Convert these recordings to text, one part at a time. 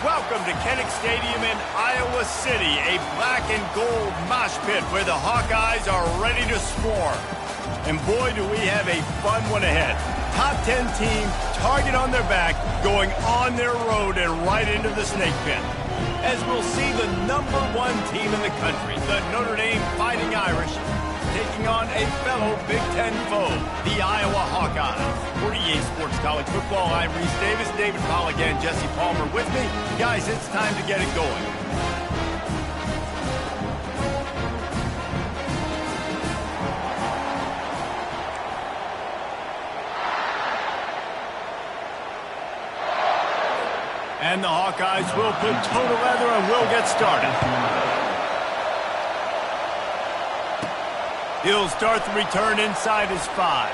Welcome to Kinnick Stadium in Iowa City, a black and gold mosh pit where the Hawkeyes are ready to swarm. And boy, do we have a fun one ahead. Top 10 team, target on their back, going on their road and right into the snake pit. As we'll see the #1 team in the country, the Notre Dame Fighting Irish, taking on a fellow Big Ten foe, the Iowa Hawkeyes. For EA Sports College Football, I'm Reese Davis, David Pollack, and Jesse Palmer with me. Guys, it's time to get it going. And the Hawkeyes will put total leather and we'll get started. He'll start the return inside his 5.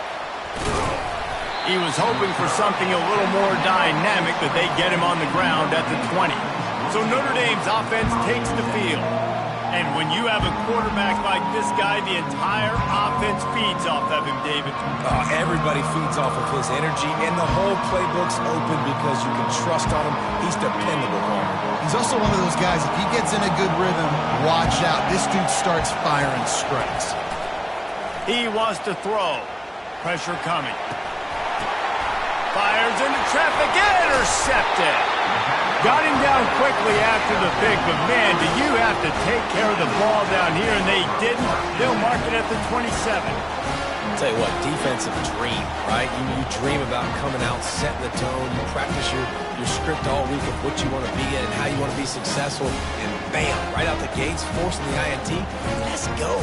He was hoping for something a little more dynamic, that they get him on the ground at the 20. So Notre Dame's offense takes the field. And when you have a quarterback like this guy, the entire offense feeds off of him, David. Everybody feeds off of his energy, and the whole playbook's open because you can trust on him. He's dependable, Palmer. He's also one of those guys, if he gets in a good rhythm, watch out. This dude starts firing strikes. He wants to throw. Pressure coming. Fires into traffic. Intercepted. Got him down quickly after the pick, but man, do you have to take care of the ball down here, and they didn't. They'll mark it at the 27. I'll tell you what, defensive dream, right? You dream about coming out, setting the tone. You practice your script all week of what you want to be in and how you want to be successful, and bam, right out the gates, forcing the INT. Let's go.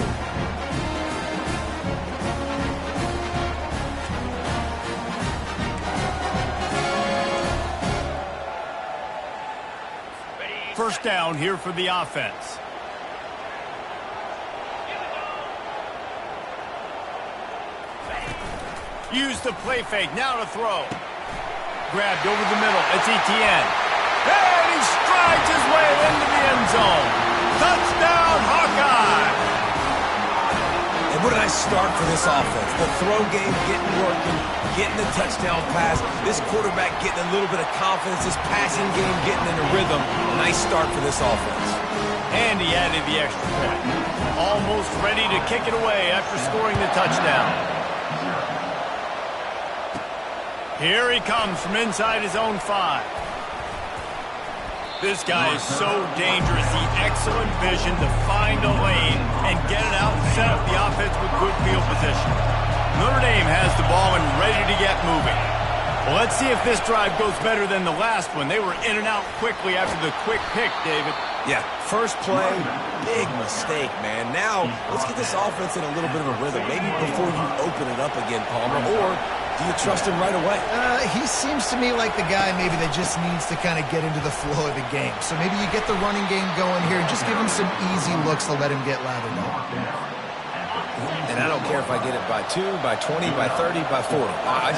First down here for the offense. Use the play fake. Now to throw. Grabbed over the middle. It's Etienne. And he strides his way into the end zone. Touchdown, Hawkeye! And what a nice start for this offense. The throw game getting working, getting the touchdown pass. This quarterback getting a little bit of confidence. This passing game getting in a rhythm. A nice start for this offense. And he added the extra point. Almost ready to kick it away after scoring the touchdown. Here he comes from inside his own 5. This guy is so dangerous. The excellent vision to find a lane and get it out and set up the offense with good field position. Notre Dame has the ball and ready to get moving. Well, let's see if this drive goes better than the last one. They were in and out quickly after the quick pick, David. Yeah, first play, big mistake, man. Now, let's get this offense in a little bit of a rhythm. Maybe before you open it up again, Palmer, or do you trust him right away? He seems to me like the guy maybe that just needs to kind of get into the flow of the game. So maybe you get the running game going here and just give him some easy looks to let him get lathered up. And I don't care if I get it by 2, by 20, by 30, by 40. I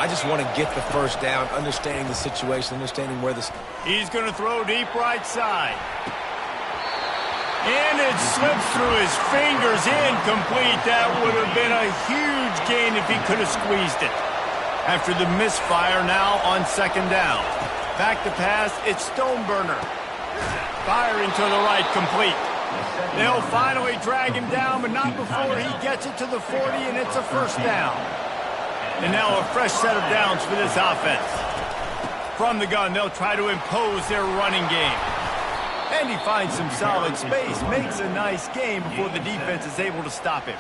just want to get the first down, understanding the situation, understanding where this... He's going to throw deep right side. And it slips through his fingers, incomplete. That would have been a huge gain if he could have squeezed it. After the misfire now on second down. Back to pass, it's Stoneburner. Firing to the right, complete. They'll finally drag him down, but not before he gets it to the 40, and it's a first down. And now a fresh set of downs for this offense. From the gun, they'll try to impose their running game. And he finds some solid space, makes a nice game before the defense is able to stop him.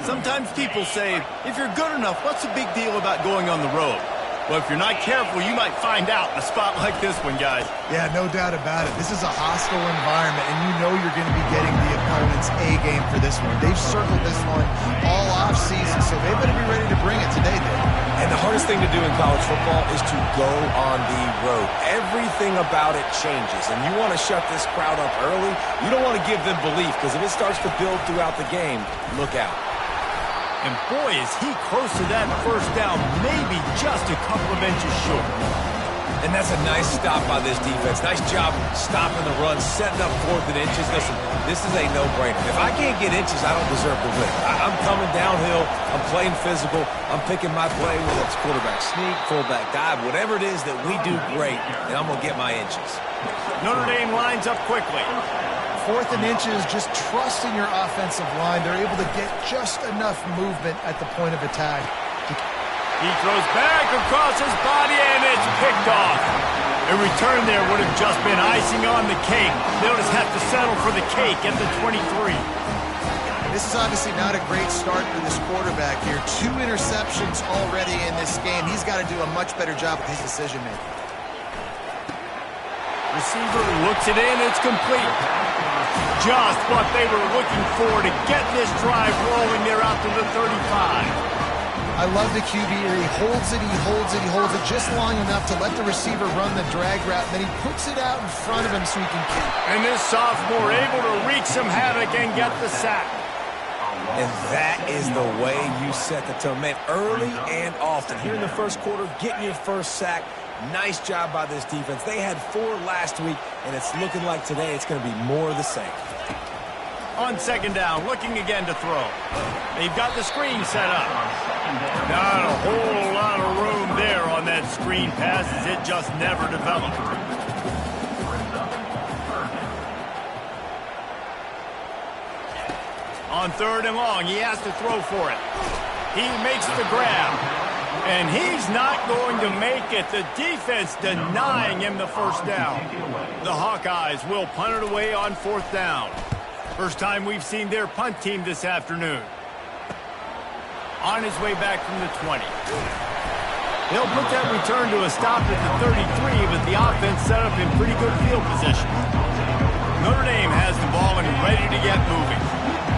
Sometimes people say, if you're good enough, what's the big deal about going on the road? Well, if you're not careful, you might find out in a spot like this one, guys. Yeah, no doubt about it. This is a hostile environment, and you know you're going to be getting the opponent's A game for this one. They've circled this one all offseason, so they better be ready to bring it today, Dave. And the hardest thing to do in college football is to go on the road. Everything about it changes, and you want to shut this crowd up early. You don't want to give them belief, because if it starts to build throughout the game, look out. And boy, is he close to that first down, maybe just a couple of inches short. And that's a nice stop by this defense. Nice job stopping the run, setting up 4th and inches. Listen, this is a no-brainer. If I can't get inches, I don't deserve to win. I'm coming downhill. I'm playing physical. I'm picking my play, whether it's quarterback sneak, fullback dive, whatever it is that we do great, and I'm going to get my inches. Notre Dame lines up quickly. 4th and inches, just trust in your offensive line. They're able to get just enough movement at the point of attack. He throws back across his body, and it's picked off. A return there would have just been icing on the cake. They'll just have to settle for the cake at the 23. This is obviously not a great start for this quarterback here. 2 interceptions already in this game. He's got to do a much better job with his decision-making. Receiver looks it in. It's complete. Just what they were looking for to get this drive rolling there out to the 35. I love the QB here. He holds it, he holds it, he holds it just long enough to let the receiver run the drag route. Then he puts it out in front of him so he can kick. And this sophomore able to wreak some havoc and get the sack. And that is the way you set the tone. Man, early and often. Here in the first quarter, getting your first sack. Nice job by this defense. They had 4 last week, and it's looking like today it's going to be more of the same. On 2nd down, looking again to throw. They've got the screen set up. Not a whole lot of room there on that screen pass as it just never developed. On 3rd and long, he has to throw for it. He makes the grab. And he's not going to make it. The defense denying him the first down. The Hawkeyes will punt it away on 4th down. First time we've seen their punt team this afternoon. On his way back from the 20. He'll put that return to a stop at the 33, but the offense set up in pretty good field position. Notre Dame has the ball and ready to get moving.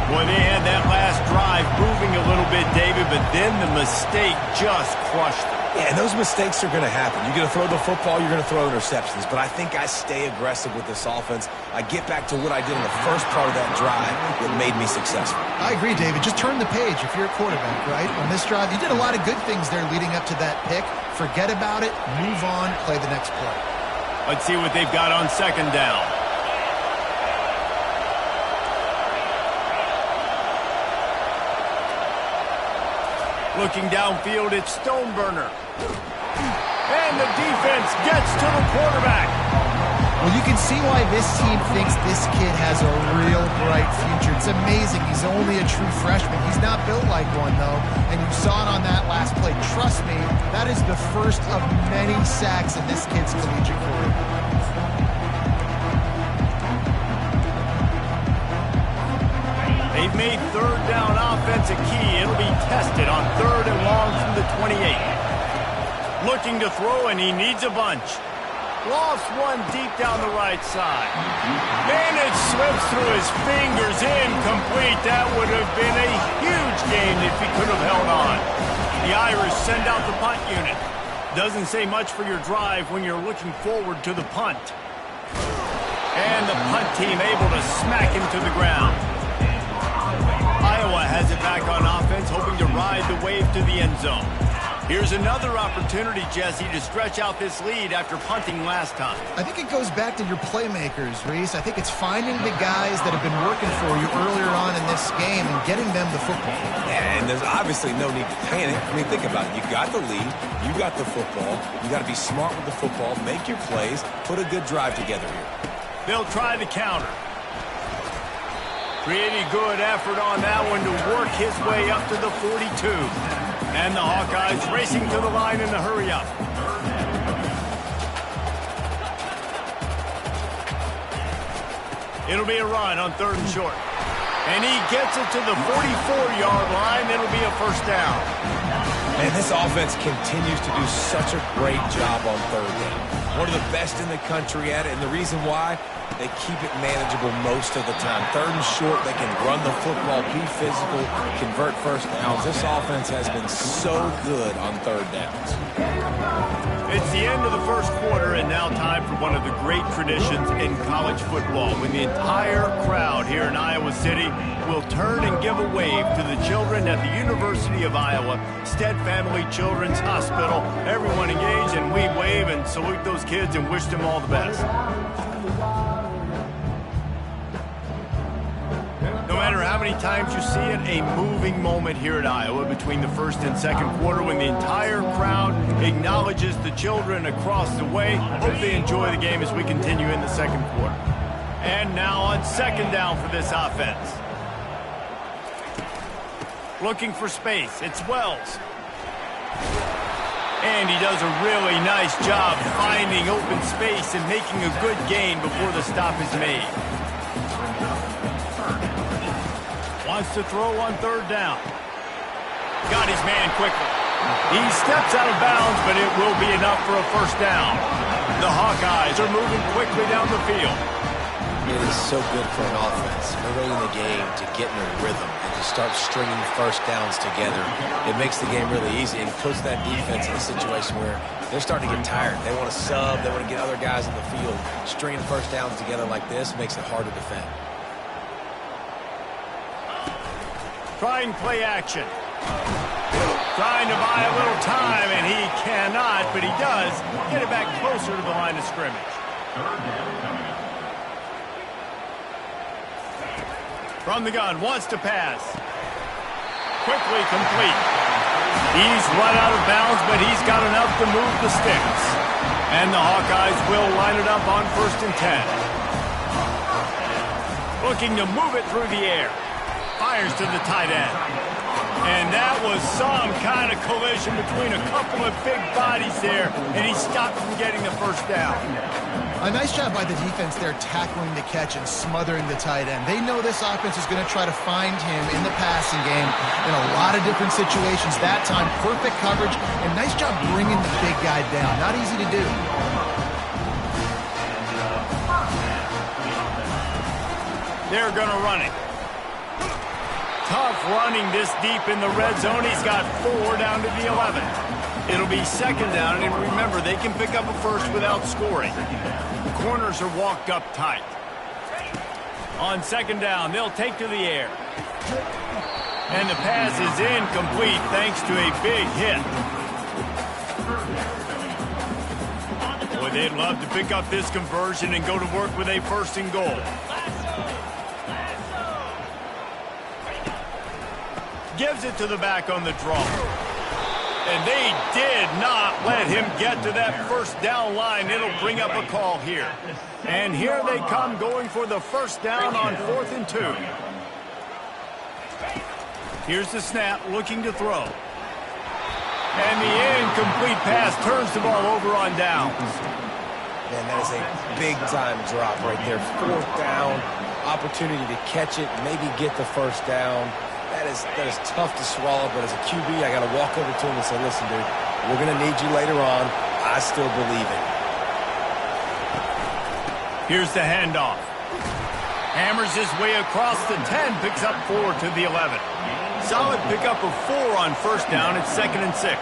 Boy, they had that last drive moving a little bit, David, but then the mistake just crushed them. Yeah, and those mistakes are going to happen. You're going to throw the football, you're going to throw interceptions. But I think I stay aggressive with this offense. I get back to what I did in the first part of that drive that made me successful. I agree, David. Just turn the page if you're a quarterback, right? On this drive, you did a lot of good things there leading up to that pick. Forget about it, move on, play the next play. Let's see what they've got on 2nd down. Looking downfield, it's Stoneburner. And the defense gets to the quarterback. Well, you can see why this team thinks this kid has a real bright future. It's amazing. He's only a true freshman. He's not built like one, though. And you saw it on that last play. Trust me, that is the first of many sacks in this kid's collegiate career. They've made 3rd down offense a key. It'll be tested on 3rd and long from the 28. Looking to throw, and he needs a bunch. Lofts one deep down the right side. And it slips through his fingers, incomplete. That would have been a huge gain if he could have held on. The Irish send out the punt unit. Doesn't say much for your drive when you're looking forward to the punt. And the punt team able to smack him to the ground. Iowa has it back on offense, hoping to ride the wave to the end zone. Here's another opportunity, Jesse, to stretch out this lead after punting last time. I think it goes back to your playmakers, Reese. I think it's finding the guys that have been working for you earlier on in this game and getting them the football. And there's obviously no need to panic. I mean, think about it. You got the lead. You got the football. You got to be smart with the football. Make your plays. Put a good drive together here. They'll try the counter. Pretty good effort on that one to work his way up to the 42. And the Hawkeyes racing to the line in the hurry-up. It'll be a run on 3rd and short. And he gets it to the 44-yard line. It'll be a first down. Man, this offense continues to do such a great job on 3rd down. One of the best in the country at it, and the reason why, they keep it manageable most of the time. 3rd and short, they can run the football, be physical, convert first downs. This offense has been so good on 3rd downs. It's the end of the first quarter, and now time for one of the great traditions in college football, when the entire crowd here in Iowa City will turn and give a wave to the children at the University of Iowa Stead Family Children's Hospital. Everyone engage, and we wave and salute those kids and wish them all the best. No matter how many times you see it, a moving moment here at Iowa between the first and second quarter, when the entire crowd acknowledges the children across the way. Hope they enjoy the game as we continue in the second quarter. And now on 2nd down for this offense. Looking for space, it's Wells. And he does a really nice job finding open space and making a good gain before the stop is made. Wants to throw on 3rd down. Got his man quickly. He steps out of bounds, but it will be enough for a first down. The Hawkeyes are moving quickly down the field. It is so good for an offense early in the game to get in a rhythm and to start stringing first downs together. It makes the game really easy and puts that defense in a situation where they're starting to get tired. They want to sub. They want to get other guys in the field. Stringing first downs together like this makes it hard to defend. Trying play action. Trying to buy a little time, and he cannot, but he does get it back closer to the line of scrimmage. From the gun, wants to pass. Quickly complete. He's run out of bounds, but he's got enough to move the sticks. And the Hawkeyes will line it up on 1st and 10. Looking to move it through the air. Fires to the tight end. And that was some kind of collision between a couple of big bodies there, and he stopped from getting the first down. A nice job by the defense there, tackling the catch and smothering the tight end. They know this offense is going to try to find him in the passing game in a lot of different situations. That time, perfect coverage, and nice job bringing the big guy down. Not easy to do. They're going to run it. Tough running this deep in the red zone. He's got 4 down to the 11. It'll be 2nd down, and remember, they can pick up a first without scoring. The corners are walked up tight. On 2nd down, they'll take to the air. And the pass is incomplete thanks to a big hit. Boy, they'd love to pick up this conversion and go to work with a 1st and goal. Gives it to the back on the draw. And they did not let him get to that 1st down line. It'll bring up a call here. And here they come, going for the 1st down on 4th and 2. Here's the snap, looking to throw. And the incomplete pass turns the ball over on downs. Man, that is a big-time drop right there. 4th down, opportunity to catch it, maybe get the 1st down. That is tough to swallow, but as a QB, I got to walk over to him and say, listen, dude, we're going to need you later on. I still believe it. Here's the handoff. Hammers his way across the 10, picks up 4 to the 11. Solid pickup of 4 on 1st down. It's 2nd and 6.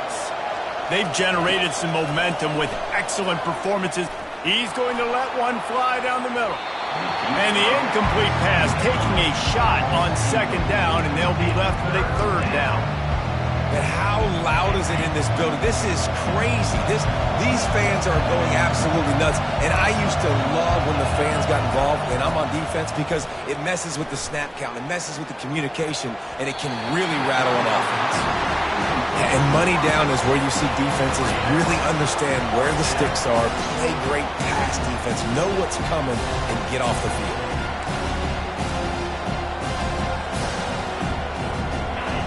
They've generated some momentum with excellent performances. He's going to let one fly down the middle. And the incomplete pass, taking a shot on 2nd down, and they'll be left with a 3rd down. And how loud is it in this building? This is crazy. These fans are going absolutely nuts. And I used to love when the fans got involved, and I'm on defense, because it messes with the snap count, it messes with the communication, and it can really rattle an offense. And money down is where you see defenses really understand where the sticks are, play great pass defense, know what's coming, and get off the field.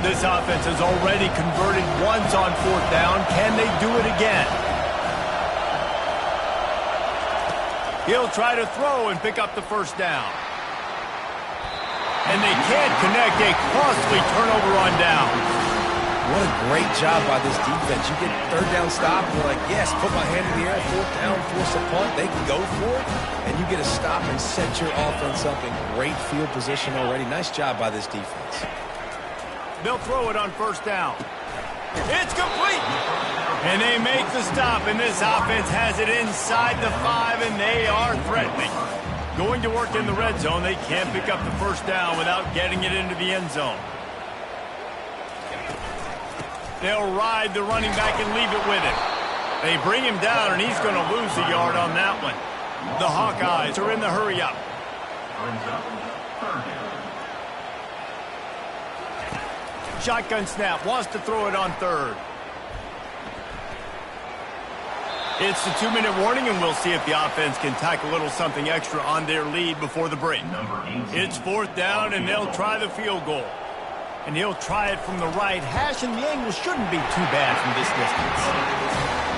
This offense has already converted once on 4th down. Can they do it again? He'll try to throw and pick up the 1st down. And they can't connect. A costly turnover on down. What a great job by this defense. You get third down stop, and you're like, yes, put my hand in the air, fourth down, force a punt. They can go for it, and you get a stop and set your offense up in great field position already. Nice job by this defense. They'll throw it on first down. It's complete. And they make the stop, and this offense has it inside the 5, and they are threatening. Going to work in the red zone, they can't pick up the first down without getting it into the end zone. They'll ride the running back and leave it with him. They bring him down, and he's going to lose a yard on that one. The Hawkeyes are in the hurry-up. Shotgun snap, wants to throw it on third. It's the 2-minute warning, and we'll see if the offense can tack a little something extra on their lead before the break. It's fourth down, and they'll try the field goal. And he'll try it from the right hash, and the angle shouldn't be too bad from this distance.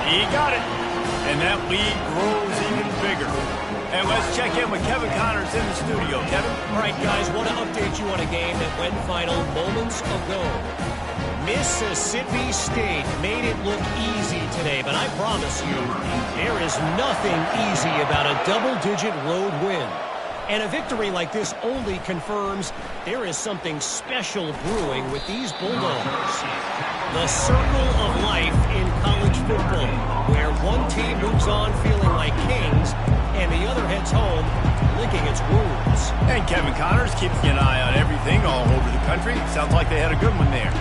He got it. And that lead grows even bigger. And let's check in with Kevin Connors in the studio. Kevin? All right, guys, want to update you on a game that went final moments ago. Mississippi State made it look easy today, but I promise you, there is nothing easy about a double-digit road win. And a victory like this only confirms there is something special brewing with these Bulldogs. The circle of life in college football, where one team moves on feeling like kings, and the other heads home licking its wounds. And Kevin Connors keeping an eye on everything all over the country. Sounds like they had a good one there.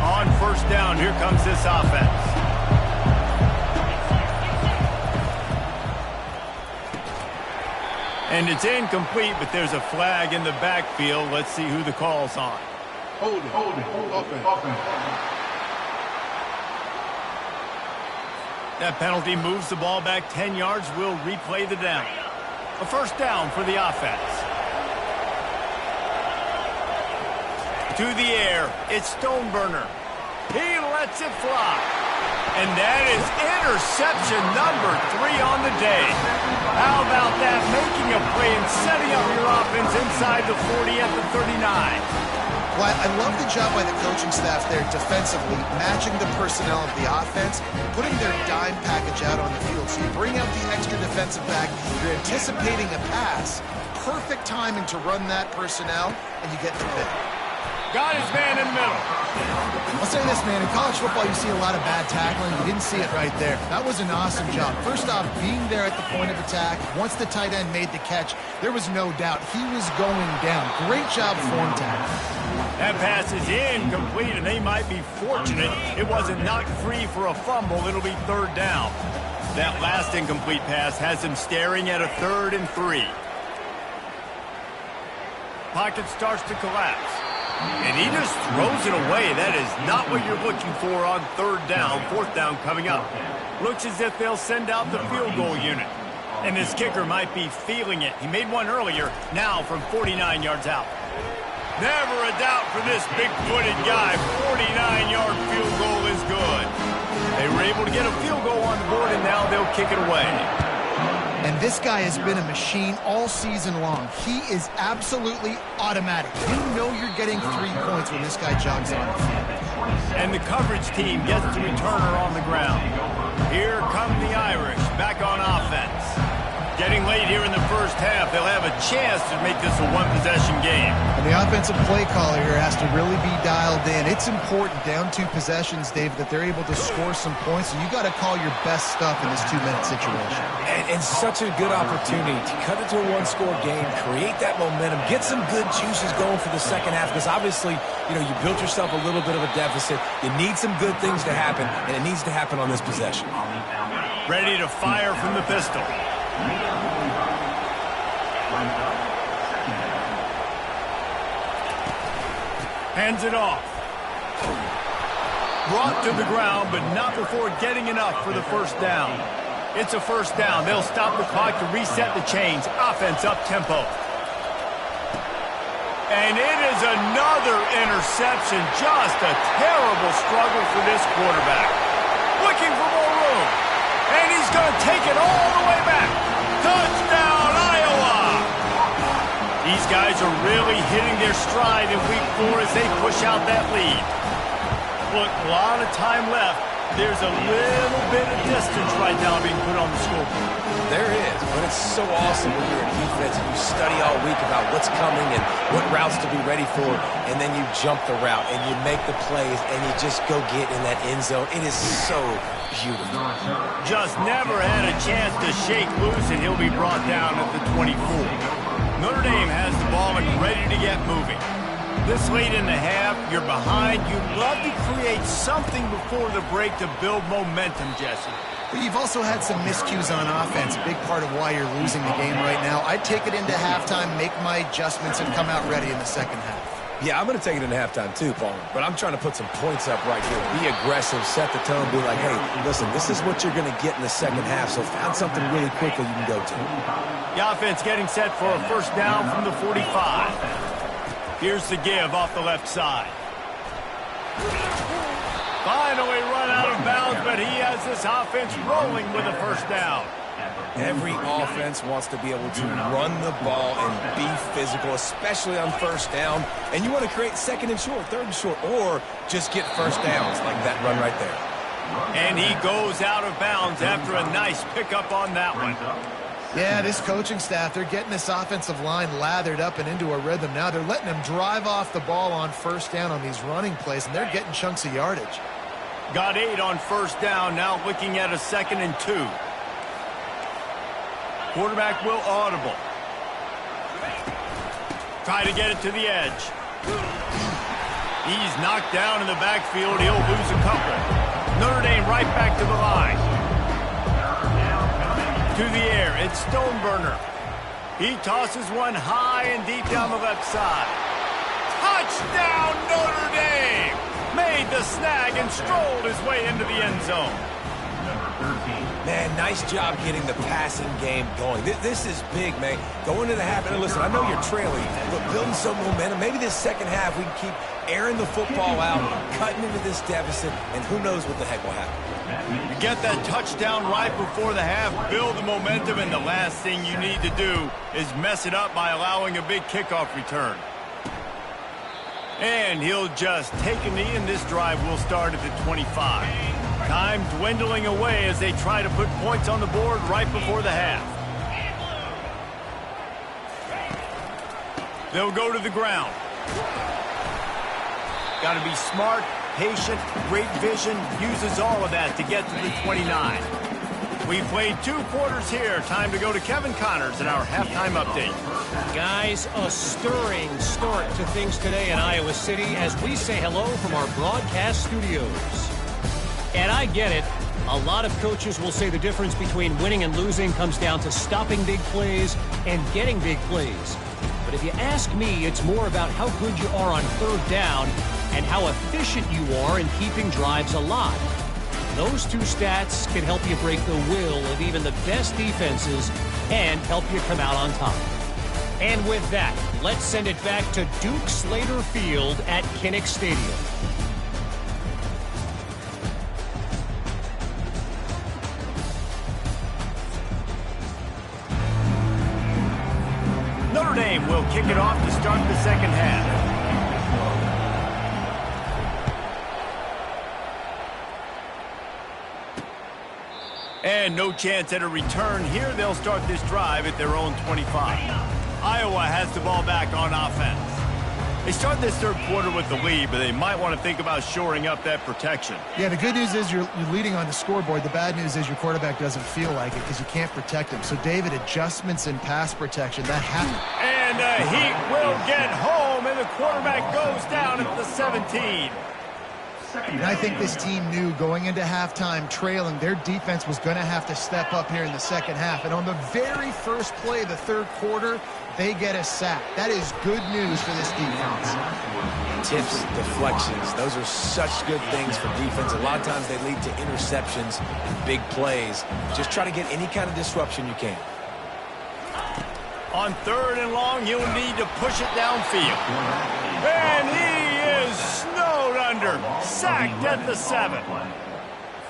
On first down, here comes this offense. And it's incomplete, but there's a flag in the backfield. Let's see who the call's on. Hold it. Offense. That penalty moves the ball back 10 yards. We'll replay the down. A first down for the offense. To the air, it's Stoneburner. He lets it fly. And that is interception number 3 on the day. How about that? Making a play and setting up your offense inside the 40 at the 39. Well, I love the job by the coaching staff there defensively, matching the personnel of the offense, putting their dime package out on the field. So you bring out the extra defensive back, you're anticipating a pass, perfect timing to run that personnel, and you get the pick. Got his man in the middle. I'll say this, man. In college football, you see a lot of bad tackling. You didn't see it right there. That was an awesome job. First off, being there at the point of attack. Once the tight end made the catch, there was no doubt he was going down. Great job form tackling. That pass is incomplete, and they might be fortunate it wasn't knocked free for a fumble. It'll be third down. That last incomplete pass has him staring at a 3rd and 3. Pocket starts to collapse. And he just throws it away. That is not what you're looking for on third down. Fourth down coming up. Looks as if they'll send out the field goal unit. And this kicker might be feeling it. He made one earlier, now from 49 yards out. Never a doubt for this big-footed guy. 49-yard field goal is good. They were able to get a field goal on the board, and now they'll kick it away. And this guy has been a machine all season long. He is absolutely automatic. You know you're getting 3 points when this guy jogs on the field. And the coverage team gets the returner on the ground. Here come the Irish back on offense. Getting late here in the first half, they'll have a chance to make this a one-possession game. And the offensive play caller here has to really be dialed in. It's important down 2 possessions, Dave, that they're able to score some points. So you got to call your best stuff in this 2-minute situation. And such a good opportunity to cut it to a 1-score game, create that momentum, get some good juices going for the second half, because obviously, you built yourself a little bit of a deficit. You need some good things to happen, and it needs to happen on this possession. Ready to fire from the pistol. Hands it off. Brought to the ground, but not before getting enough for the first down. It's a first down. They'll stop the clock to reset the chains. Offense up tempo. And it is another interception. Just a terrible struggle for this quarterback. Looking for more room. And he's going to take it all the way back. Touchdown, Iowa! He These guys are really hitting their stride in week 4 as they push out that lead. Look, a lot of time left. There's a little bit of distance right now being put on the scoreboard. There is, but it's so awesome when you're in defense and you study all week about what's coming and what routes to be ready for, and then you jump the route and you make the plays and you just go get in that end zone. It is so beautiful. Just never had a chance to shake loose, and he'll be brought down at the 24. Notre Dame has the ball and ready to get moving. This late in the half, you're behind. You'd love to create something before the break to build momentum, Jesse. But you've also had some miscues on offense, a big part of why you're losing the game right now. I'd take it into halftime, make my adjustments, and come out ready in the second half. Yeah, I'm going to take it into halftime too, Paul. But I'm trying to put some points up right here. Be aggressive, set the tone, be like, hey, listen, this is what you're going to get in the second half, so find something really quickly you can go to. The offense getting set for a first down from the 45. Here's the give off the left side. Finally run out of bounds, but he has this offense rolling with a first down. Every offense wants to be able to run the ball and be physical, especially on first down. And you want to create second and short, third and short, or just get first downs like that run right there. And he goes out of bounds after a nice pickup on that one. Yeah, this coaching staff, they're getting this offensive line lathered up and into a rhythm now. They're letting them drive off the ball on first down on these running plays, and they're getting chunks of yardage. Got 8 on first down, now looking at a 2nd and 2. Quarterback will audible. Try to get it to the edge. He's knocked down in the backfield. He'll lose a couple. Notre Dame right back to the line. To the air, it's Stoneburner. He tosses one high and deep down the left side. Touchdown, Notre Dame! Made the snag and strolled his way into the end zone. Man, nice job getting the passing game going. This is big, man. Going into the half, and listen, I know you're trailing, but building some momentum. Maybe this second half we can keep airing the football out, cutting into this deficit, and who knows what the heck will happen. You get that touchdown right before the half, build the momentum, and the last thing you need to do is mess it up by allowing a big kickoff return. And he'll just take a knee, and this drive will start at the 25. Time dwindling away as they try to put points on the board right before the half. They'll go to the ground. Got to be smart, patient, great vision, uses all of that to get to the 29. We've played 2 quarters here. Time to go to Kevin Connors in our halftime update. Guys, a stirring start to things today in Iowa City as we say hello from our broadcast studios. And I get it. A lot of coaches will say the difference between winning and losing comes down to stopping big plays and getting big plays. But if you ask me, it's more about how good you are on third down and how efficient you are in keeping drives alive. Those 2 stats can help you break the will of even the best defenses and help you come out on top. And with that, let's send it back to Duke Slater Field at Kinnick Stadium. Notre Dame will kick it off to start the second half. And no chance at a return here. They'll start this drive at their own 25. Iowa has the ball back on offense. They start this third quarter with the lead, but they might want to think about shoring up that protection. Yeah, the good news is you're leading on the scoreboard. The bad news is your quarterback doesn't feel like it because you can't protect him. So, David, adjustments in pass protection, that happens. And he will get home, and the quarterback goes down at the 17. And I think this team knew going into halftime trailing, their defense was going to have to step up here in the second half. And on the very first play of the third quarter, they get a sack. That is good news for this defense. Tips, deflections, those are such good things for defense. A lot of times they lead to interceptions and big plays. Just try to get any kind of disruption you can. On 3rd and long, you'll need to push it downfield. And he is snowed under, sacked at the 7.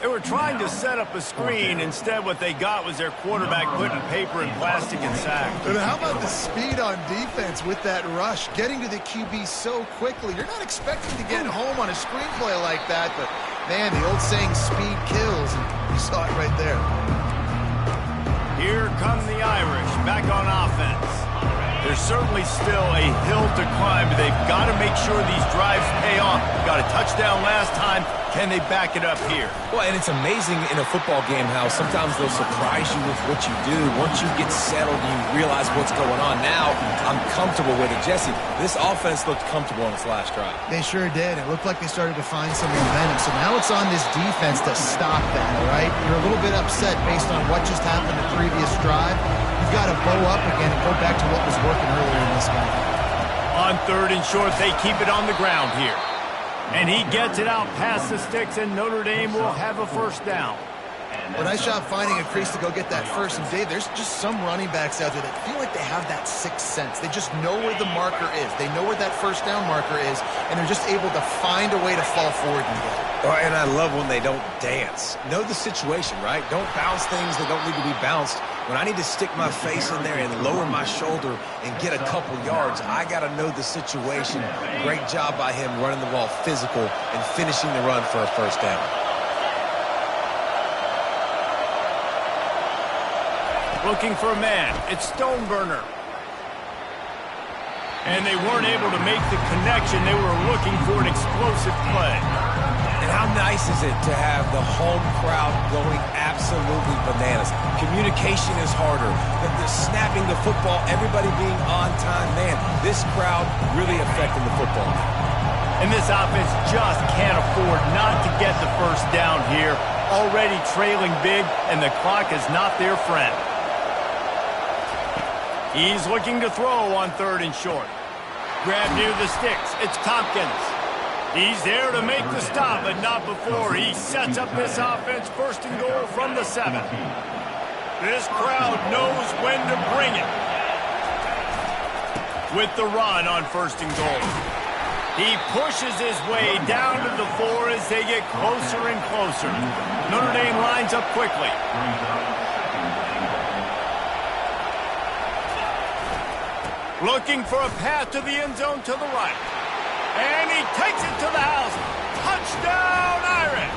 They were trying to set up a screen. Instead, what they got was their quarterback putting paper and plastic and sack. And how about the speed on defense with that rush? Getting to the QB so quickly. You're not expecting to get home on a screenplay like that, but, man, the old saying, speed kills. And you saw it right there. Here come the Irish, back on offense. There's certainly still a hill to climb, but they've got to make sure these drives pay off. Got a touchdown last time. Can they back it up here? Well, and it's amazing in a football game how sometimes they'll surprise you with what you do. Once you get settled, you realize what's going on. Now, I'm comfortable with it. Jesse, this offense looked comfortable on its last drive. They sure did. It looked like they started to find some momentum. So now it's on this defense to stop that, all right? You're a little bit upset based on what just happened the previous drive. You've got to bow up again and go back to what was working earlier in this game. On 3rd and short, they keep it on the ground here. And he gets it out past the sticks, and Notre Dame will have a first down. Well, nice job finding a crease to go get that first. And, Dave, there's just some running backs out there that feel like they have that sixth sense. They just know where the marker is. They know where that first down marker is, and they're just able to find a way to fall forward and get it. Oh, and I love when they don't dance. Know the situation, right? Don't bounce things that don't need to be bounced. When I need to stick my face in there and lower my shoulder and get a couple yards, I got to know the situation. Great job by him running the ball physical and finishing the run for a first down. Looking for a man. It's Stoneburner. And they weren't able to make the connection. They were looking for an explosive play. And how nice is it to have the home crowd going absolutely bananas? Communication is harder. The snapping the football, everybody being on time. Man, this crowd really affecting the football. And this offense just can't afford not to get the first down here. Already trailing big, and the clock is not their friend. He's looking to throw on 3rd and short. Grab near the sticks. It's Tompkins. He's there to make the stop, but not before. He sets up this offense 1st and goal from the 7. This crowd knows when to bring it. With the run on 1st and goal. He pushes his way down to the 4 as they get closer and closer. Notre Dame lines up quickly. Looking for a path to the end zone to the right. And he takes it to the house. Touchdown, Irish!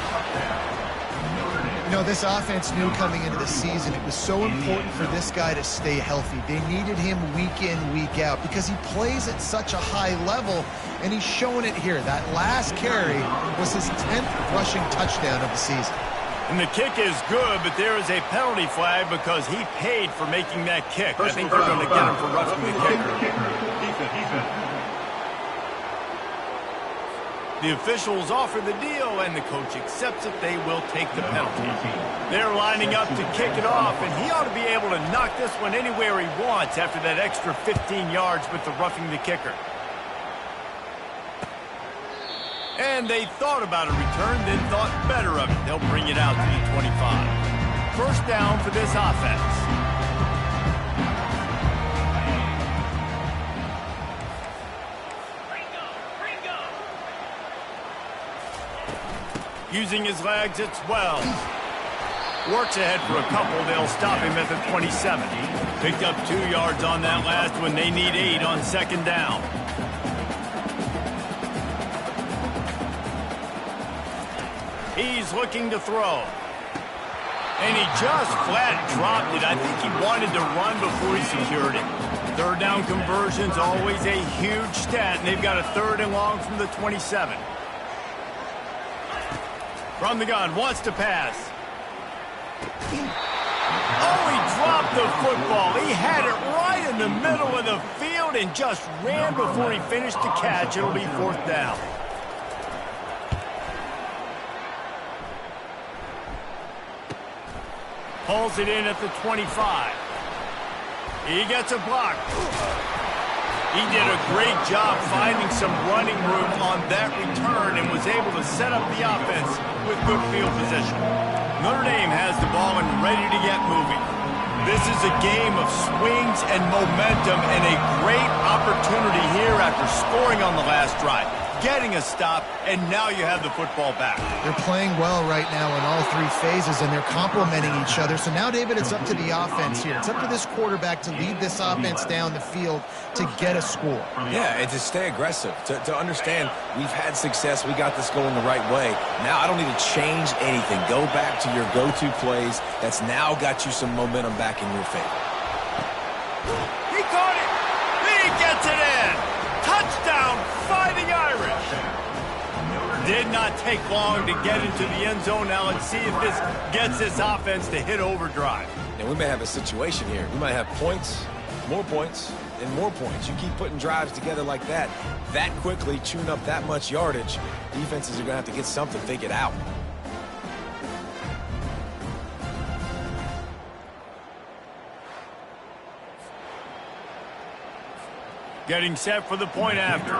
You know, this offense knew coming into the season it was so important for this guy to stay healthy. They needed him week in, week out because he plays at such a high level, and he's showing it here. That last carry was his 10th rushing touchdown of the season. And the kick is good, but there is a penalty flag because he paid for making that kick. I think they're going to get him for roughing the kicker. The officials offer the deal, and the coach accepts it. They will take the penalty. They're lining up to kick it off, and he ought to be able to knock this one anywhere he wants after that extra 15 yards with the roughing the kicker. And they thought about a return, then thought better of it. They'll bring it out to the 25. First down for this offense. Using his legs, it's Wells. Works ahead for a couple. They'll stop him at the 27. Picked up 2 yards on that last one. They need 8 on 2nd down. He's looking to throw. And he just flat dropped it. I think he wanted to run before he secured it. 3rd down conversion's always a huge stat, and they've got a 3rd and long from the 27. From the gun, wants to pass. Oh, he dropped the football. He had it right in the middle of the field and just ran before he finished the catch. It'll be 4th down. Pulls it in at the 25. He gets a block. He did a great job finding some running room on that return and was able to set up the offense with good field position. Notre Dame has the ball and ready to get moving. This is a game of swings and momentum and a great opportunity here after scoring on the last drive. getting a stop, and now you have the football back. They're playing well right now in all three phases, and they're complementing each other. So now, David, it's up to the offense here. It's up to this quarterback to lead this offense down the field to get a score. Yeah, and to stay aggressive, to understand we've had success, we got this going the right way. Now I don't need to change anything. Go back to your go-to plays. That's now got you some momentum back in your favor. He caught it! He gets it in! Touchdown, Fighting Irish! Did not take long to get into the end zone. Now let's see if this gets this offense to hit overdrive. And we may have a situation here. We might have points, more points, and more points. You keep putting drives together like that quickly, chewing up that much yardage, defenses are going to have to get something figured out. Getting set for the point after.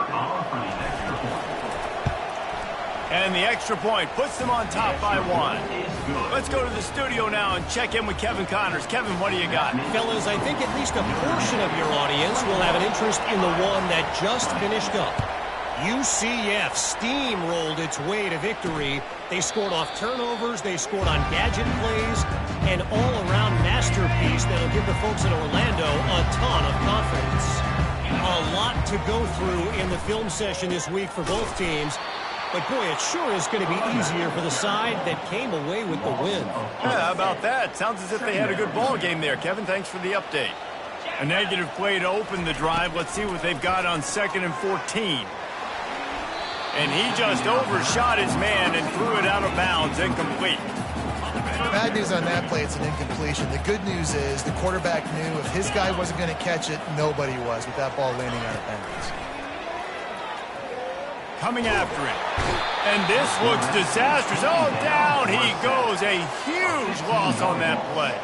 And the extra point puts them on top by 1. Let's go to the studio now and check in with Kevin Connors. Kevin, what do you got? Fellas, I think at least a portion of your audience will have an interest in the one that just finished up. UCF steamrolled its way to victory. They scored off turnovers, they scored on gadget plays, an all-around masterpiece that'll give the folks in Orlando a ton of confidence. A lot to go through in the film session this week for both teams. But, boy, it sure is going to be easier for the side that came away with the win. Yeah, how about that? Sounds as if they had a good ball game there. Kevin, thanks for the update. A negative play to open the drive. Let's see what they've got on 2nd and 14. And he just overshot his man and threw it out of bounds, incomplete. Bad news on that play, it's an incompletion. The good news is the quarterback knew if his guy wasn't going to catch it, nobody was with that ball landing out of bounds. Coming after it. And this looks disastrous. Oh, down he goes. A huge loss on that play.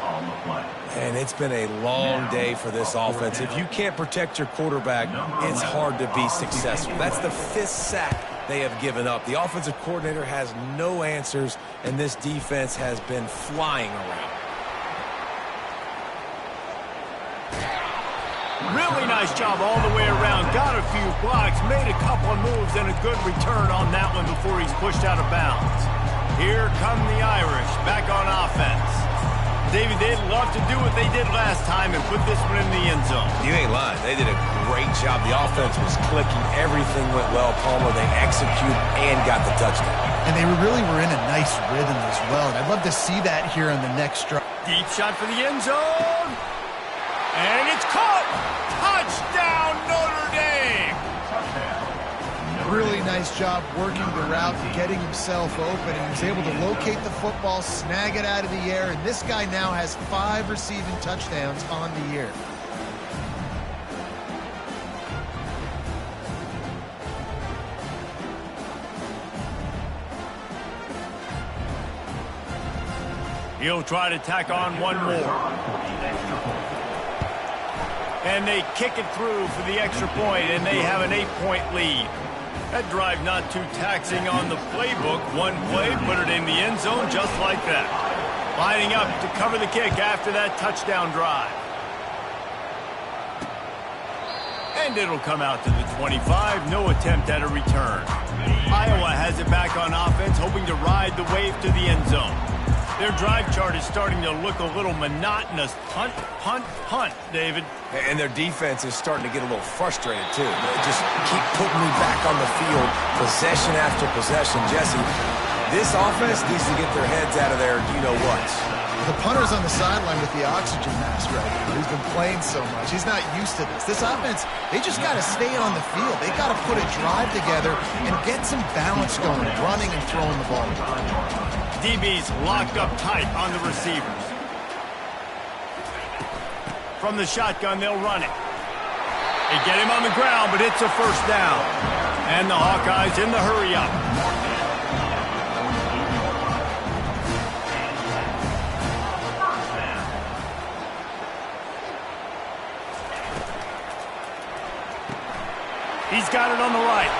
And it's been a long day for this offense. If you can't protect your quarterback, it's hard to be successful. That's the 5th sack they have given up. The offensive coordinator has no answers, and this defense has been flying around. Really nice job all the way around. Got a few blocks, made a couple of moves, and a good return on that one before he's pushed out of bounds. Here come the Irish back on offense. David, they'd love to do what they did last time and put this one in the end zone. You ain't lying. They did a great job. The offense was clicking. Everything went well. Palmer, they executed and got the touchdown. And they really were in a nice rhythm as well. And I'd love to see that here on the next drive. Deep shot for the end zone. And it's caught. Touchdown, Notre Dame. Really nice job working the route, getting himself open, and he was able to locate the football, snag it out of the air, and this guy now has 5 receiving touchdowns on the year. He'll try to tack on one more. And they kick it through for the extra point, and they have an 8-point lead. That drive not too taxing on the playbook. One play, put it in the end zone just like that. Lining up to cover the kick after that touchdown drive. And it'll come out to the 25. No attempt at a return. Iowa has it back on offense, hoping to ride the wave to the end zone. Their drive chart is starting to look a little monotonous. Punt, punt, punt, David. And their defense is starting to get a little frustrated, too. They just keep putting me back on the field, possession after possession. Jesse, this offense needs to get their heads out of their you-know-what. The punter's on the sideline with the oxygen mask right now. He's been playing so much. He's not used to this. This offense, they just got to stay on the field. They got to put a drive together and get some balance going, running and throwing the ball. DB's locked up tight on the receivers. From the shotgun, they'll run it. They get him on the ground, but it's a first down. And the Hawkeyes in the hurry-up. He's got it on the right.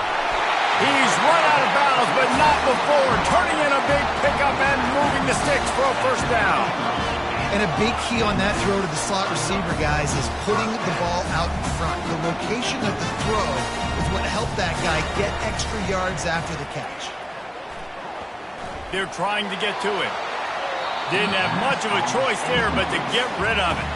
He's run out of bounds, but not before turning in a big pickup and moving the sticks for a first down. And a big key on that throw to the slot receiver, guys, is putting the ball out in front. The location of the throw is able to help that guy get extra yards after the catch. They're trying to get to it. Didn't have much of a choice there, but to get rid of it.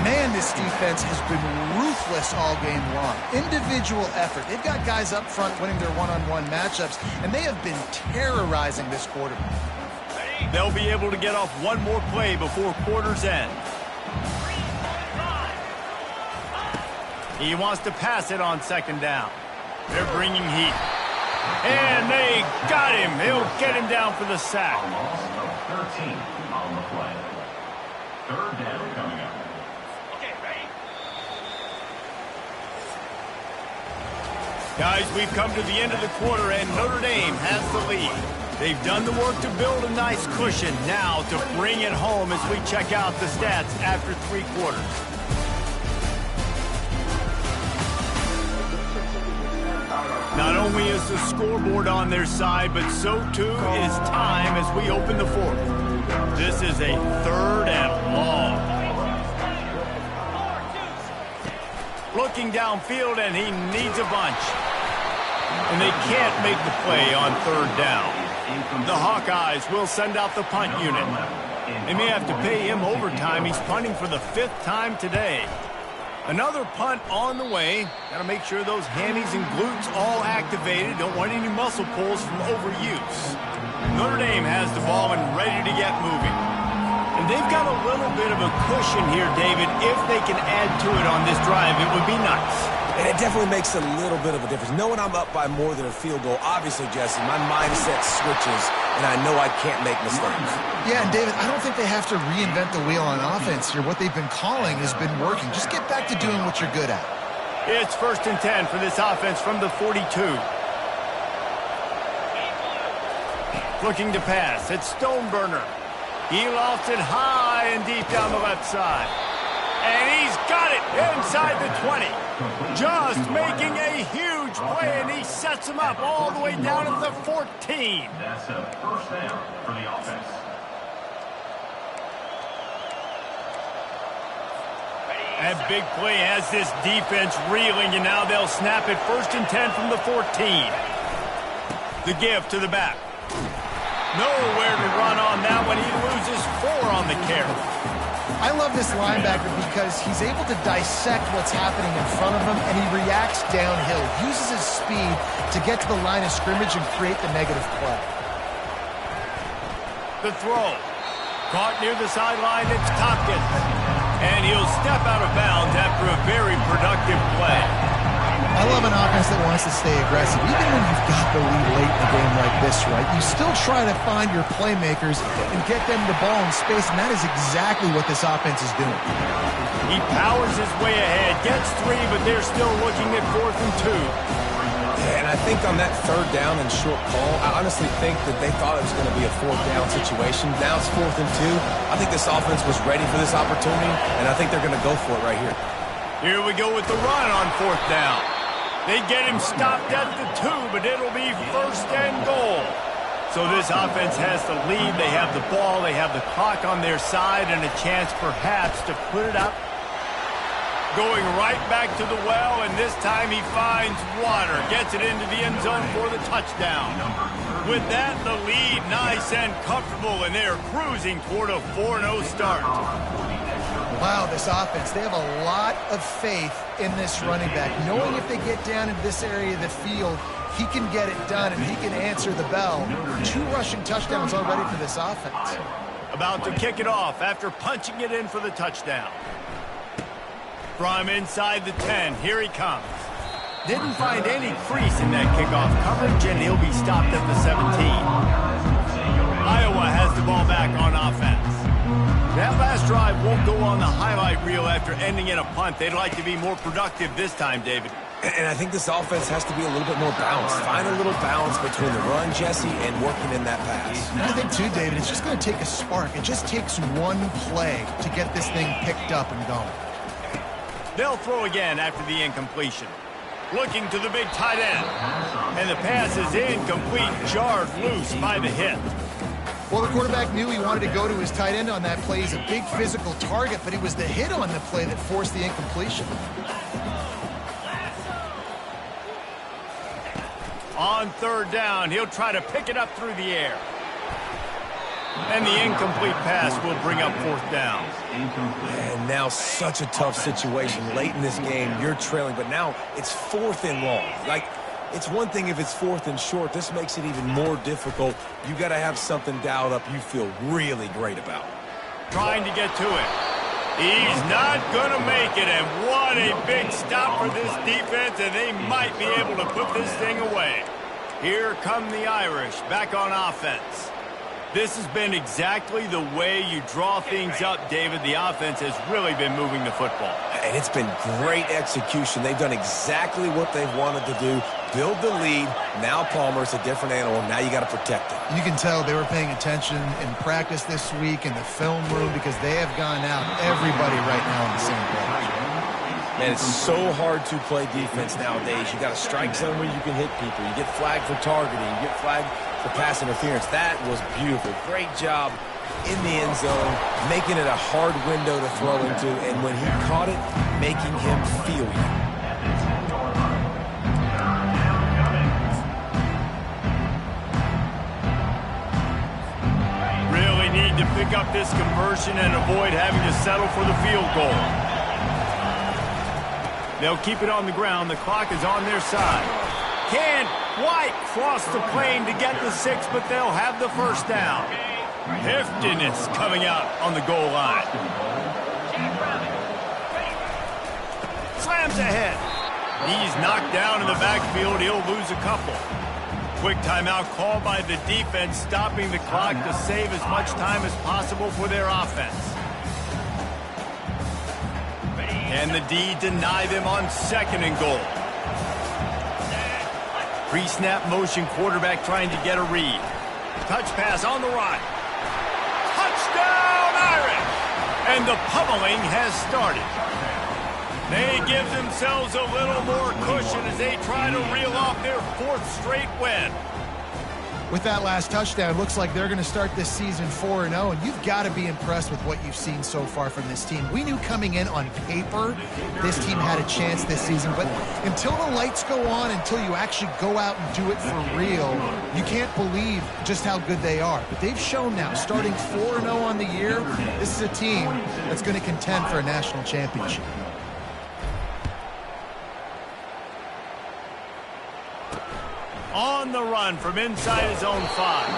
Man, this defense has been ruthless all game long. Individual effort. They've got guys up front winning their one-on-one matchups, and they have been terrorizing this quarterback. They'll be able to get off one more play before quarter's end. He wants to pass it on second down. They're bringing heat. And they got him. He'll get him down for the sack. 13 on the play. Third down coming up. Guys, we've come to the end of the quarter, and Notre Dame has the lead. They've done the work to build a nice cushion. Now to bring it home as we check out the stats after 3 quarters. Not only is the scoreboard on their side, but so too is time as we open the fourth. This is a 3rd and long. Looking downfield, and he needs a bunch. And they can't make the play on 3rd down. The Hawkeyes will send out the punt unit. They may have to pay him overtime. He's punting for the 5th time today. Another punt on the way. Got to make sure those hammies and glutes all activated. Don't want any muscle pulls from overuse. Notre Dame has the ball and ready to get moving. And they've got a little bit of a cushion here, David. If they can add to it on this drive, it would be nice. And it definitely makes a little bit of a difference. Knowing I'm up by more than a field goal, obviously, Jesse, my mindset switches, and I know I can't make mistakes. Yeah, and David, I don't think they have to reinvent the wheel on offense here. What they've been calling has been working. Just get back to doing what you're good at. It's 1st and 10 for this offense from the 42. Looking to pass. It's Stoneburner. He lofts it high and deep down the left side. And he's got it inside the 20. Just making a huge play, and he sets him up all the way down at the 14. That's a 1st down for the offense. That big play has this defense reeling, and now they'll snap it 1st and 10 from the 14. The give to the back. Nowhere to run on that one. He loses 4 on the carry. I love this linebacker because he's able to dissect what's happening in front of him, and he reacts downhill, uses his speed to get to the line of scrimmage and create the negative play. The throw. Caught near the sideline, it's Tompkins. And he'll step out of bounds after a very productive play. I love an offense that wants to stay aggressive. Even when you've got the lead late in a game like this, right, you still try to find your playmakers and get them the ball in space, and that is exactly what this offense is doing. He powers his way ahead, gets 3, but they're still looking at 4th and 2. Yeah, and I think on that 3rd down and short call, I honestly think that they thought it was going to be a 4th down situation. Now it's 4th and 2. I think this offense was ready for this opportunity, and I think they're going to go for it right here. Here we go with the run on 4th down. They get him stopped at the 2, but it'll be 1st and goal. So this offense has the lead. They have the ball. They have the clock on their side and a chance perhaps to put it up. Going right back to the well, and this time he finds water. Gets it into the end zone for the touchdown. With that, the lead nice and comfortable, and they're cruising toward a 4-0 start. Wow, this offense, they have a lot of faith in this running back. Knowing if they get down into this area of the field, he can get it done and he can answer the bell. 2 rushing touchdowns already for this offense. About to kick it off after punching it in for the touchdown. From inside the 10, here he comes. Didn't find any crease in that kickoff coverage, and he'll be stopped at the 17. Iowa has the ball back on offense. That last drive won't go on the highlight reel after ending in a punt. They'd like to be more productive this time, David. And I think this offense has to be a little bit more balanced. Find a little balance between the run, Jesse, and working in that pass. And I think, too, David, it's just going to take a spark. It just takes one play to get this thing picked up and going. They'll throw again after the incompletion. Looking to the big tight end. And the pass is incomplete, jarred loose by the hit. Well, the quarterback knew he wanted to go to his tight end on that play. He's a big physical target, but it was the hit on the play that forced the incompletion. On third down, he'll try to pick it up through the air. And the incomplete pass will bring up fourth down. And now such a tough situation. Late in this game, you're trailing, but now it's 4th and long. Like, it's one thing if it's 4th and short. This makes it even more difficult. You got to have something dialed up you feel really great about. Trying to get to it. He's not going to make it, and what a big stop for this defense, and they might be able to put this thing away. Here come the Irish back on offense. This has been exactly the way you draw things up, David. The offense has really been moving the football. And it's been great execution. They've done exactly what they've wanted to do. Build the lead. Now Palmer's a different animal. Now you got to protect it. You can tell they were paying attention in practice this week in the film room because they have gone out, everybody right now on the same page. Man, it's so hard to play defense nowadays. You got a strike zone where you can hit people. You get flagged for targeting. You get flagged for pass interference. That was beautiful. Great job in the end zone, making it a hard window to throw into, and when he caught it, making him feel you. Really need to pick up this conversion and avoid having to settle for the field goal. They'll keep it on the ground. The clock is on their side. Can't quite cross the plane to get the 6, but they'll have the first down. Heftiness coming out on the goal line. Slams ahead. He's knocked down in the backfield. He'll lose a couple. Quick timeout called by the defense, stopping the clock to save as much time as possible for their offense. And the D deny them on 2nd and goal. Pre-snap motion quarterback trying to get a read. Touch pass on the run. Touchdown Irish! And the pummeling has started. They give themselves a little more cushion as they try to reel off their 4th straight win. With that last touchdown, looks like they're going to start this season 4-0, and you've got to be impressed with what you've seen so far from this team. We knew coming in on paper this team had a chance this season, but until the lights go on, until you actually go out and do it for real, you can't believe just how good they are. But they've shown now, starting 4-0 on the year, this is a team that's going to contend for a national championship. On the run from inside his own 5.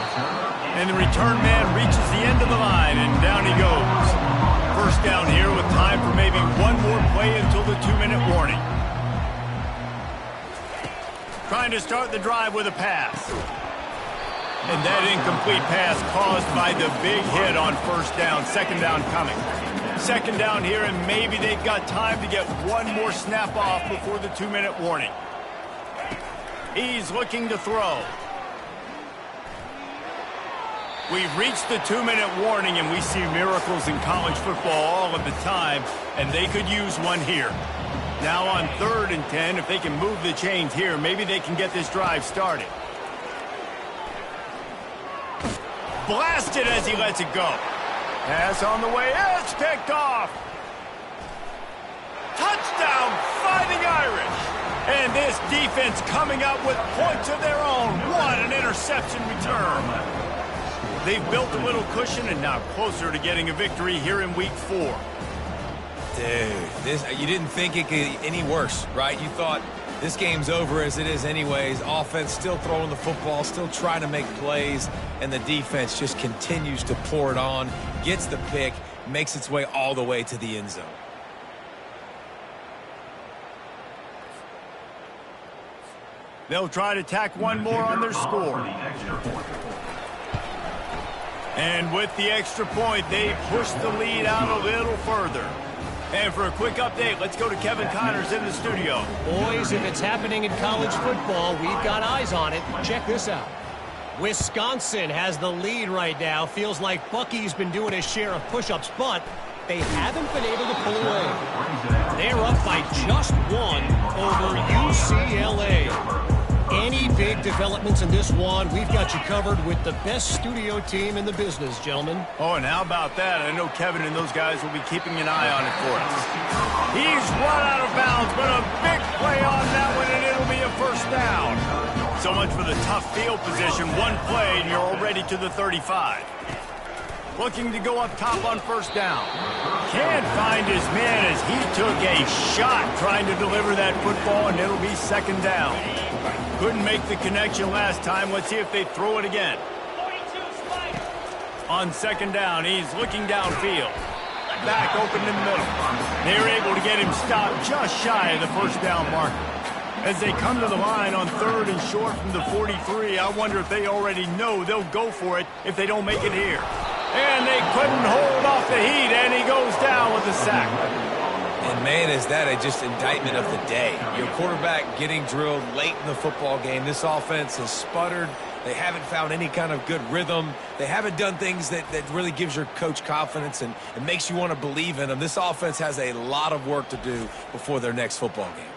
And the return man reaches the end of the line, and down he goes. First down here with time for maybe one more play until the 2-minute warning. Trying to start the drive with a pass. And that incomplete pass caused by the big hit on first down. 2nd down coming. 2nd down here, and maybe they've got time to get one more snap off before the 2-minute warning. He's looking to throw. We've reached the 2-minute warning, and we see miracles in college football all of the time, and they could use one here. Now on 3rd and 10, if they can move the chains here, maybe they can get this drive started. Blasted as he lets it go. Pass on the way. It's picked off. Touchdown, Fighting Irish. And this defense coming up with points of their own. What an interception return. They've built a little cushion and now closer to getting a victory here in week 4. Dude, you didn't think it could get any worse, right? You thought this game's over as it is anyways. Offense still throwing the football, still trying to make plays, and the defense just continues to pour it on, gets the pick, makes its way all the way to the end zone. They'll try to tack one more on their score. And with the extra point, they push the lead out a little further. And for a quick update, let's go to Kevin Connors in the studio. Boys, if it's happening in college football, we've got eyes on it. Check this out. Wisconsin has the lead right now. Feels like Bucky's been doing his share of push-ups, but they haven't been able to pull away. They're up by just 1 over UCLA. Any big developments in this one, we've got you covered with the best studio team in the business, gentlemen. Oh, and how about that? I know Kevin and those guys will be keeping an eye on it for us. He's run out of bounds, but a big play on that one, and it'll be a first down. So much for the tough field position. One play, and you're already to the 35. Looking to go up top on first down. Can't find his man as he took a shot trying to deliver that football, and it'll be second down. Couldn't make the connection last time. Let's see if they throw it again. On second down, he's looking downfield. Back open in the middle. They're able to get him stopped just shy of the first down marker. As they come to the line on third and short from the 43, I wonder if they already know they'll go for it if they don't make it here. And they couldn't hold off the heat, and he goes down with a sack. And, man, is that just indictment of the day. Your quarterback getting drilled late in the football game. This offense has sputtered. They haven't found any kind of good rhythm. They haven't done things that really gives your coach confidence and makes you want to believe in them. This offense has a lot of work to do before their next football game.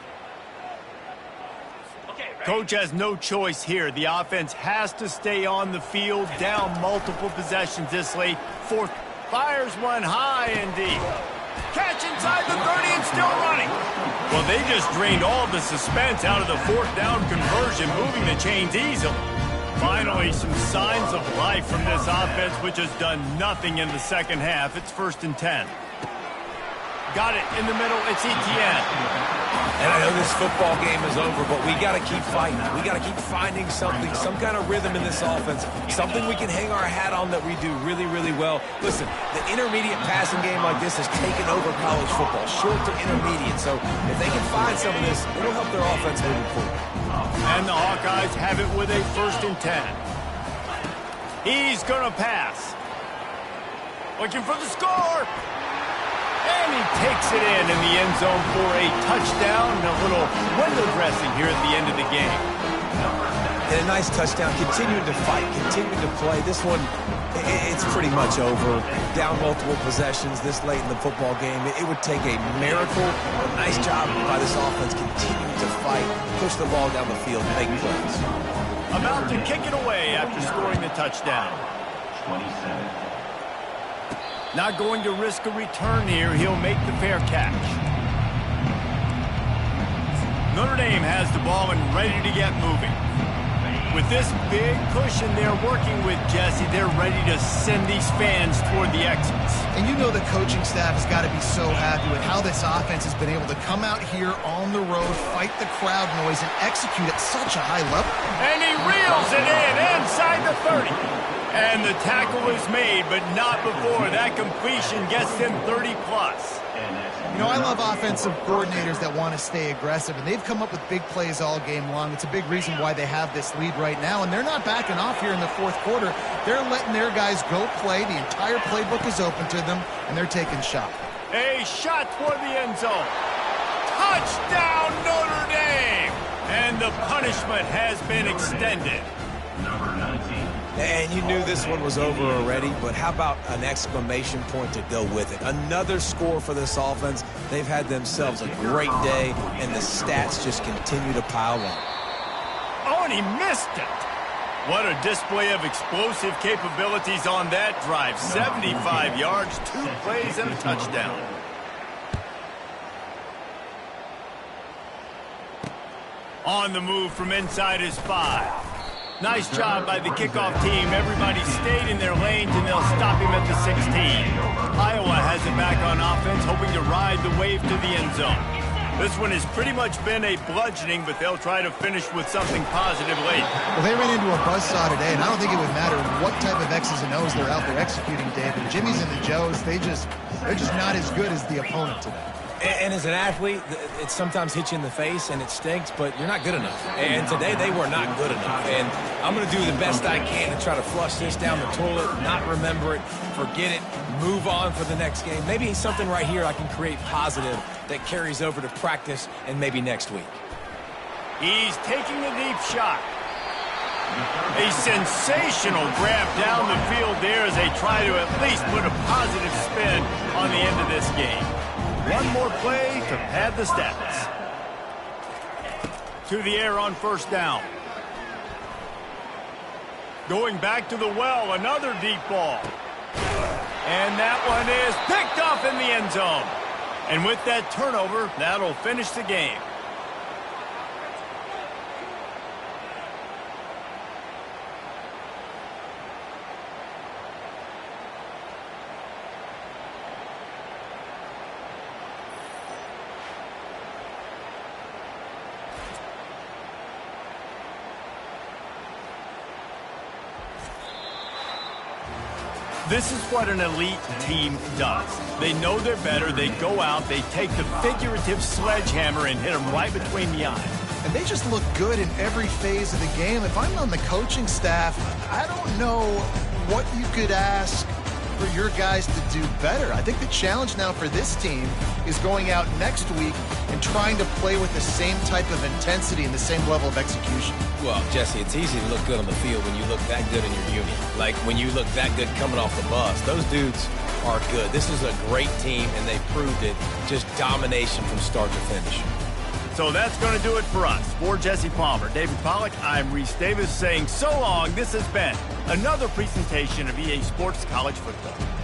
Coach has no choice here. The offense has to stay on the field, down multiple possessions this late. Fourth, fires one high and deep. Catch inside the 30 and still running. Well, they just drained all the suspense out of the fourth down conversion, moving the chains easily. Finally, some signs of life from this offense, which has done nothing in the second half. It's 1st and 10. Got it in the middle. It's Etienne. And I know this football game is over, but we got to keep fighting. We got to keep finding something, some kind of rhythm in this offense, something we can hang our hat on that we do really, really well. Listen, the intermediate passing game like this has taken over college football, short to intermediate. So if they can find some of this, it'll help their offense moving forward. And the Hawkeyes have it with a 1st and 10. He's going to pass. Looking for the score. And he takes it in the end zone for a touchdown and a little window dressing here at the end of the game. And a nice touchdown, continuing to fight, continuing to play. This one, it's pretty much over. Down multiple possessions this late in the football game. It would take a miracle. A nice job by this offense continuing to fight, push the ball down the field, make plays. About to kick it away after scoring the touchdown. 27. Not going to risk a return here. He'll make the fair catch. Notre Dame has the ball and ready to get moving. With this big cushion they're working with, Jesse, they're ready to send these fans toward the exits. And you know the coaching staff has got to be so happy with how this offense has been able to come out here on the road, fight the crowd noise, and execute at such a high level. And he reels it in inside the 30. And the tackle is made, but not before that completion gets them 30-plus. You know, I love offensive coordinators that want to stay aggressive, and they've come up with big plays all game long. It's a big reason why they have this lead right now, and they're not backing off here in the fourth quarter. They're letting their guys go play. The entire playbook is open to them, and they're taking shots. A shot toward the end zone. Touchdown, Notre Dame! And the punishment has been extended. Number 19. And you knew this one was over already, but how about an exclamation point to go with it? Another score for this offense. They've had themselves a great day, and the stats just continue to pile up. Oh, and he missed it. What a display of explosive capabilities on that drive. 75 yards, 2 plays, and a touchdown. On the move from inside his 5. Nice job by the kickoff team. Everybody stayed in their lanes, and they'll stop him at the 16. Iowa has it back on offense, hoping to ride the wave to the end zone. This one has pretty much been a bludgeoning, but they'll try to finish with something positive late. Well, they ran into a buzzsaw today, and I don't think it would matter what type of X's and O's they're out there executing, David. Jimmy's and the Joes, they're just not as good as the opponent today. And as an athlete, it sometimes hits you in the face and it stinks, but you're not good enough. And today they were not good enough. And I'm going to do the best I can to try to flush this down the toilet, not remember it, forget it, move on for the next game. Maybe something right here I can create positive that carries over to practice and maybe next week. He's taking a deep shot. A sensational grab down the field there as they try to at least put a positive spin on the end of this game. One more play to pad the stats. To the air on first down. Going back to the well, another deep ball. And that one is picked off in the end zone. And with that turnover, that'll finish the game. This is what an elite team does. They know they're better. They go out. They take the figurative sledgehammer and hit them right between the eyes. And they just look good in every phase of the game. If I'm on the coaching staff, I don't know what you could ask for your guys to do better. I think the challenge now for this team is going out next week and trying to play with the same type of intensity and the same level of execution. Well, Jesse, it's easy to look good on the field when you look that good in your unit. Like when you look that good coming off the bus. Those dudes are good. This is a great team, and they proved it. Just domination from start to finish. So that's going to do it for us. For Jesse Palmer, David Pollack, I'm Reese Davis saying so long. This has been another presentation of EA Sports College Football.